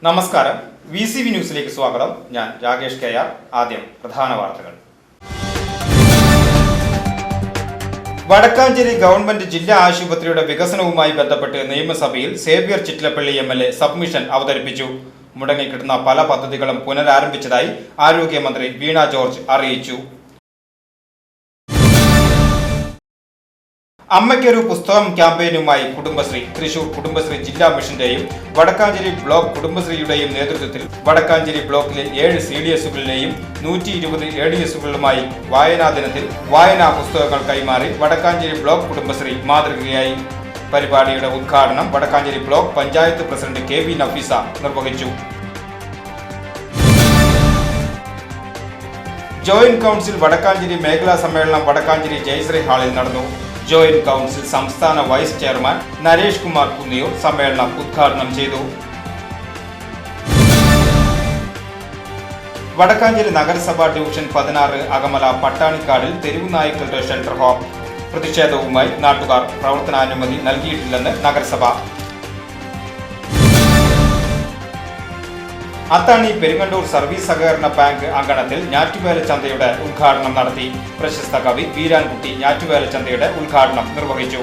നമസ്കാരം, VCV ന്യൂസിലേക്ക് സ്വാഗതം. ഞാൻ രാകേഷ് KR. ആദ്യം പ്രധാന വാർത്തകൾ. വടക്കാഞ്ചേരി ഗവൺമെന്റ് ജില്ലാ ആശുപത്രിയുടെ വികസനവുമായി ബന്ധപ്പെട്ട് നിയമസഭയിൽ സേവ്യർ ചിറ്റലപ്പള്ളി MLA സബ്മിഷൻ അവതരിപ്പിച്ചു. മുടങ്ങിക്കിട്ടുന്ന പല പദ്ധതികളും പുനരാരംഭിച്ചതായി ആരോഗ്യമന്ത്രി വീണ ജോർജ് അറിയിച്ചു. അമ്മയ്ക്കൊരു പുസ്തകം ക്യാമ്പയിനുമായി കുടുംബശ്രീ. തൃശൂർ കുടുംബശ്രീ ജില്ലാ മിഷന്റെയും വടക്കാഞ്ചേരി ബ്ലോക്ക് കുടുംബശ്രീയുടെയും നേതൃത്വത്തിൽ വടക്കാഞ്ചേരി ബ്ലോക്കിലെ 7 CDSകളിലെയും 120 ADSകളുമായി വായനാ ദിനത്തിൽ വായനാ പുസ്തകങ്ങൾ കൈമാറി വടക്കാഞ്ചേരി ബ്ലോക്ക് കുടുംബശ്രീ മാതൃകയായി. പരിപാടിയുടെ ഉദ്ഘാടനം Vadakkanchery block panchayat president KV Nafeesa നിർവഹിച്ചു. ജോയിന്റ് കൗൺസിൽ വടക്കാഞ്ചേരി മേഖലാ സമ്മേളനം വടക്കാഞ്ചേരി ജയശ്രീ ഹാളിൽ നടന്നു. ജോയിന്റ് കൗൺസിൽ സംസ്ഥാന വൈസ് ചെയർമാൻ നരേഷ് കുമാർ കുന്നിയൂർ സമ്മേളനം ഉദ്ഘാടനം ചെയ്തു. വടക്കാഞ്ചേരി നഗരസഭ ഡിവിഷൻ 16 അകമല പട്ടാണിക്കാടിൽ തെരുവു നായ്ക്കളുടെ ഷെൽട്ടർ ഹോം. പ്രതിഷേധവുമായി നാട്ടുകാർ. പ്രവർത്തനാനുമതി നൽകിയിട്ടില്ലെന്ന് നഗരസഭ. അത്താണി പെരുങ്ങണ്ടൂർ സർവീസ് സഹകരണ ബാങ്ക് അങ്കണത്തിൽ ഞാറ്റുവേല ചന്തയുടെ ഉദ്ഘാടനം നടത്തി. പ്രശസ്ത കവി വീരാൻകുട്ടി ഞാറ്റുവേല ചന്തയുടെ ഉദ്ഘാടനം നിർവഹിച്ചു.